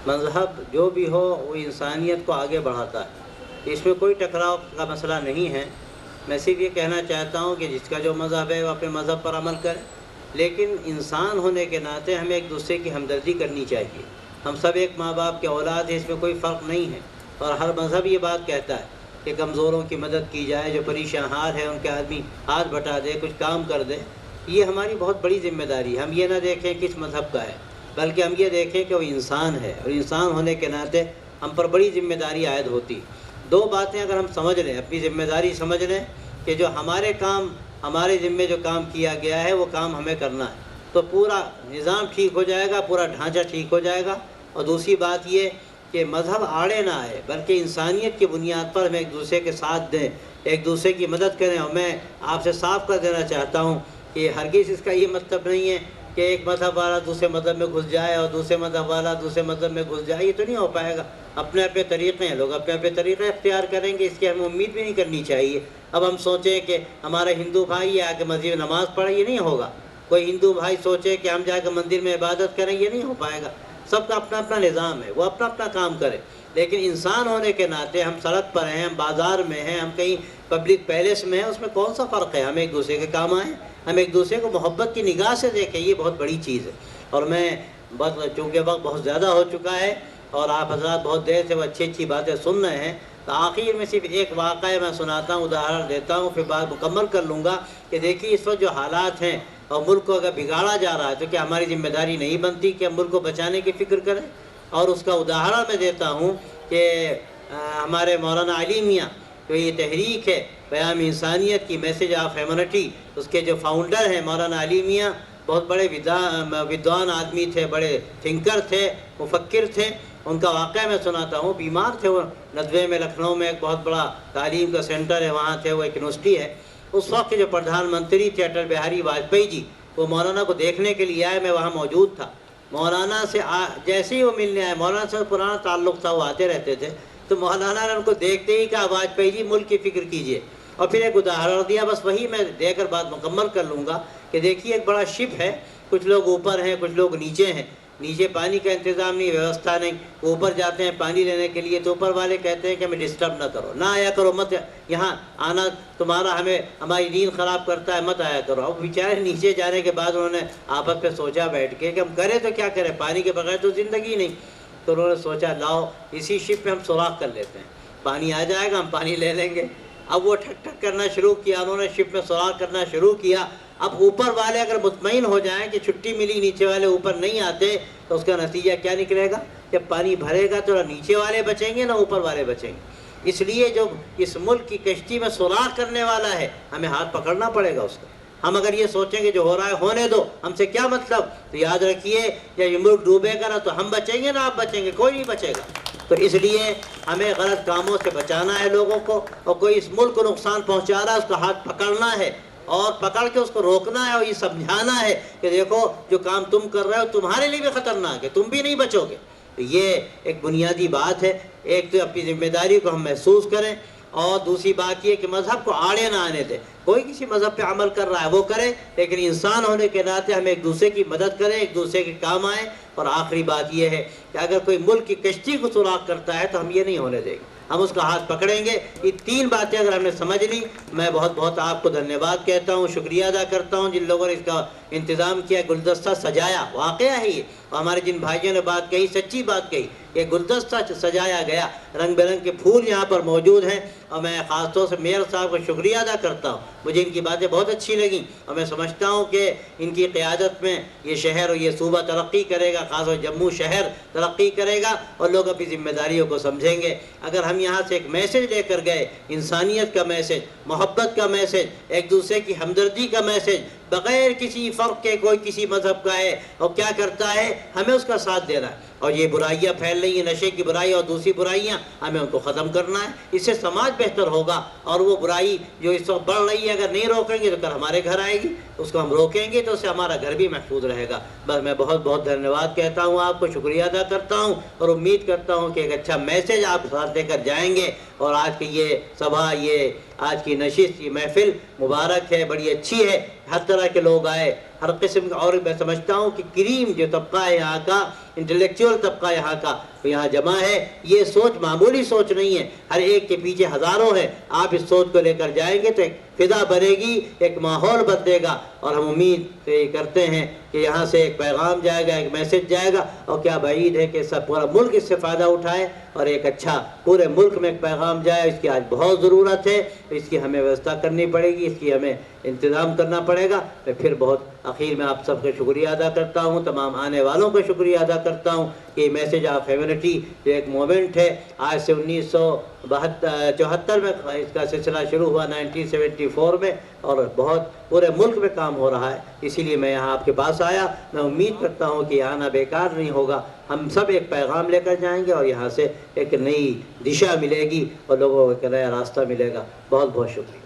مذہب جو بھی ہو وہ انسانیت کو آگے بڑھاتا ہے، اس میں کوئی ٹکراؤ کا مسئلہ نہیں ہے۔ میں صرف یہ کہنا چاہتا ہوں کہ جس کا جو مذہب ہے وہ اپنے مذہب پر عمل کرے، لیکن انسان ہونے کے ناطے ہمیں ایک دوسرے کی ہمدردی کرنی چاہیے۔ ہم سب ایک ماں باپ کے اولاد ہیں، اس میں کوئی فرق نہیں ہے، اور ہر مذہب یہ بات کہتا ہے کہ کمزوروں کی مدد کی جائے، جو پریشان حال ہے ان کے آدمی ہاتھ بٹا دے، کچھ کام کر دے۔ یہ ہماری بہت بڑی ذمہ داری ہے۔ ہم یہ نہ دیکھیں کس مذہب کا ہے، بلکہ ہم یہ دیکھیں کہ وہ انسان ہے، اور انسان ہونے کے ناطے ہم پر بڑی ذمہ داری عائد ہوتی۔ دو باتیں اگر ہم سمجھ لیں، اپنی ذمہ داری سمجھ لیں کہ جو ہمارے کام، ہمارے ذمے جو کام کیا گیا ہے وہ کام ہمیں کرنا ہے، تو پورا نظام ٹھیک ہو جائے گا، پورا ڈھانچہ ٹھیک ہو جائے گا۔ اور دوسری بات یہ کہ مذہب آڑے نہ آئے، بلکہ انسانیت کی بنیاد پر ہم ایک دوسرے کے ساتھ دیں، ایک دوسرے کی مدد کریں۔ اور میں آپ سے صاف کر دینا چاہتا ہوں کہ ہرگز اس کا یہ مطلب نہیں ہے کہ ایک مذہب والا دوسرے مذہب میں گھس جائے اور دوسرے مذہب والا دوسرے مذہب میں گھس جائے، یہ تو نہیں ہو پائے گا۔ اپنے اپنے طریقے ہیں، لوگ اپنے اپنے طریقے اختیار کریں گے، اس کی ہمیں امید بھی نہیں کرنی چاہیے۔ اب ہم سوچیں کہ ہمارا ہندو بھائی آ کے مسجد میں نماز پڑھے، یہ نہیں ہوگا۔ کوئی ہندو بھائی سوچے کہ ہم جا کے مندر میں عبادت کریں، یہ نہیں ہو پائے گا۔ سب کا اپنا اپنا نظام ہے، وہ اپنا اپنا کام کرے، لیکن انسان ہونے کے ناطے ہم سڑک پر ہیں، ہم بازار میں ہیں، ہم کہیں پبلک پیلس میں ہیں، اس میں کون سا فرق ہے؟ ہم ایک دوسرے کے کام آئیں، ہم ایک دوسرے کو محبت کی نگاہ سے دیکھیں، یہ بہت بڑی چیز ہے۔ اور میں بس چونکہ وقت بہت زیادہ ہو چکا ہے اور آپ حضرات بہت دیر سے وہ اچھی اچھی باتیں سن رہے ہیں، تو آخر میں صرف ایک واقعہ میں سناتا ہوں، اداہرن دیتا ہوں، پھر بات مکمل کر لوں گا کہ دیکھیے اس وقت جو حالات ہیں اور ملک کو اگر بگاڑا جا رہا ہے تو کیا ہماری ذمہ داری نہیں بنتی کہ ہم ملک کو بچانے کی فکر کریں؟ اور اس کا اداہرن میں دیتا ہوں کہ ہمارے مولانا علی میاں جو یہ تحریک ہے پیام انسانیت کی، میسج آف ہیومنٹی، اس کے جو فاؤنڈر ہیں مولانا علی میاں، بہت بڑے ودوان آدمی تھے، بڑے تھنکر تھے، مفکر تھے۔ ان کا واقعہ میں سناتا ہوں۔ بیمار تھے وہ، ندوے میں، لکھنؤ میں ایک بہت بڑا تعلیم کا سینٹر ہے، وہاں تھے، وہ ایک یونیورسٹی ہے۔ اس وقت کے جو پردھان منتری تھے اٹل بہاری واجپئی جی، وہ مولانا کو دیکھنے کے لیے آئے، میں وہاں موجود تھا۔ مولانا سے جیسے ہی وہ ملنے آئے، مولانا سے پرانا تعلق تھا، وہ آتے رہتے تھے، تو مولانا نے ان کو دیکھتے ہی کہا واجپئی جی ملک کی فکر کیجئے، اور پھر ایک اداہرن دیا، بس وہی میں دے کر بات مکمل کر لوں گا کہ دیکھیے ایک بڑا شپ ہے، کچھ لوگ اوپر ہیں، کچھ لوگ نیچے ہیں، نیچے پانی کا انتظام نہیں، ویوستھا نہیں، اوپر جاتے ہیں پانی لینے کے لیے، تو اوپر والے کہتے ہیں کہ ہمیں ڈسٹرب نہ کرو، نہ آیا کرو، مت یہاں آنا تمہارا ہماری نیند خراب کرتا ہے، مت آیا کرو۔ اب بیچارے نیچے جانے کے بعد انہوں نے آپس پہ سوچا بیٹھ کے کہ ہم کریں تو کیا کریں، پانی کے بغیر تو زندگی نہیں۔ تو انہوں نے سوچا لاؤ اسی شپ پہ ہم سوراخ کر لیتے ہیں، پانی آ جائے گا، ہم پانی لے لیں گے۔ اب وہ ٹھک ٹھک کرنا شروع کیا، انہوں نے شپ میں سوراخ کرنا شروع کیا۔ اب اوپر والے اگر مطمئن ہو جائیں کہ چھٹی ملی، نیچے والے اوپر نہیں آتے، تو اس کا نتیجہ کیا نکلے گا؟ جب پانی بھرے گا تو نہ نیچے والے بچیں گے نہ اوپر والے بچیں گے۔ اس لیے جو اس ملک کی کشتی میں سوراخ کرنے والا ہے، ہمیں ہاتھ پکڑنا پڑے گا اس کا۔ ہم اگر یہ سوچیں کہ جو ہو رہا ہے ہونے دو، ہم سے کیا مطلب، تو یاد رکھیے جب یہ ملک ڈوبے گا نہ تو ہم بچیں گے نہ آپ بچیں گے، کوئی نہیں بچے گا۔ تو اس لیے ہمیں غلط کاموں سے بچانا ہے لوگوں کو، اور کوئی اس ملک کو نقصان پہنچا رہا ہے اس کا ہاتھ پکڑنا ہے، اور پکڑ کے اس کو روکنا ہے، اور یہ سمجھانا ہے کہ دیکھو جو کام تم کر رہے ہو تمہارے لیے بھی خطرناک ہے، تم بھی نہیں بچو گے۔ تو یہ ایک بنیادی بات ہے، ایک تو اپنی ذمہ داری کو ہم محسوس کریں، اور دوسری بات یہ کہ مذہب کو آڑے نہ آنے دیں۔ کوئی کسی مذہب پہ عمل کر رہا ہے وہ کرے، لیکن انسان ہونے کے ناطے ہم ایک دوسرے کی مدد کریں، ایک دوسرے کے کام آئیں۔ اور آخری بات یہ ہے کہ اگر کوئی ملک کی کشتی کو سوراخ کرتا ہے تو ہم یہ نہیں ہونے دیں گے، ہم اس کا ہاتھ پکڑیں گے۔ یہ تین باتیں اگر ہم نے سمجھ لی، میں بہت بہت آپ کو دھنیہ واد کہتا ہوں، شکریہ ادا کرتا ہوں جن لوگوں نے اس کا انتظام کیا، گلدستہ سجایا، واقعہ ہے یہ، اور ہمارے جن بھائیوں نے بات کہی، سچی بات کہی، یہ گلدستہ سجایا گیا، رنگ برنگ کے پھول یہاں پر موجود ہیں، اور میں خاص طور سے میئر صاحب کا شکریہ ادا کرتا ہوں، مجھے ان کی باتیں بہت اچھی لگیں، اور میں سمجھتا ہوں کہ ان کی قیادت میں یہ شہر اور یہ صوبہ ترقی کرے گا، خاص طور جموں شہر ترقی کرے گا، اور لوگ اپنی ذمہ داریوں کو سمجھیں گے۔ اگر ہم یہاں سے ایک میسج لے کر گئے، انسانیت کا میسج، محبت کا میسج، ایک دوسرے کی ہمدردی کا میسج، بغیر کسی فرق کے کوئی کسی مذہب کا ہے اور کیا کرتا ہے، ہمیں اس کا ساتھ دینا ہے، اور یہ برائیاں پھیل رہی ہیں، نشے کی برائی اور دوسری برائیاں، ہمیں ان کو ختم کرنا ہے، اس سے سماج بہتر ہوگا، اور وہ برائی جو اس وقت بڑھ رہی ہے اگر نہیں روکیں گے تو کل ہمارے گھر آئے گی، اس کو ہم روکیں گے تو اس سے ہمارا گھر بھی محفوظ رہے گا۔ بس میں بہت بہت دھنیہ واد کہتا ہوں، آپ کو شکریہ ادا کرتا ہوں، اور امید کرتا ہوں کہ ایک اچھا میسج آپ ساتھ لے کر جائیں گے، اور آج کی یہ سبھا، یہ آج کی نشست، یہ محفل مبارک ہے، بڑی اچھی ہے، ہر طرح کے لوگ آئے، ہر قسم کا، اور میں سمجھتا ہوں کہ کریم جو طبقہ ہے یہاں کا، انٹلیکچوئل طبقہ یہاں کا یہاں جمع ہے. یہ سوچ معمولی سوچ نہیں ہے، ہر ایک کے پیچھے ہزاروں ہیں. آپ اس سوچ کو لے کر جائیں گے تو ایک فضا بنے گی، ایک ماحول بدلے گا، اور ہم امید کرتے ہیں کہ یہاں سے ایک پیغام جائے گا، ایک میسج جائے گا، اور کیا بعید ہے کہ سب پورا ملک اس سے فائدہ اٹھائے اور ایک اچھا پورے ملک میں ایک پیغام جائے. اس کی آج بہت ضرورت ہے، اس کی ہمیں ویوستھا کرنی پڑے گی، اس کی ہمیں انتظام کرنا پڑے گا. میں پھر بہت آخر میں آپ سب کا شکریہ ادا کرتا ہوں، تمام آنے والوں کا شکریہ ادا کرتا ہوں کہ میسج آف ہیومینٹی جو ایک موومنٹ ہے، آج سے 1974 میں اس کا سلسلہ شروع ہوا، 1974 میں، اور بہت پورے ملک میں کام ہو رہا ہے. اسی لیے میں یہاں آپ کے پاس آیا. میں امید کرتا ہوں کہ آنا بیکار نہیں ہوگا، ہم سب ایک پیغام لے کر جائیں گے اور یہاں سے ایک نئی دشا ملے گی اور لوگوں کو ایک نیا راستہ ملے گا. بہت بہت شکریہ.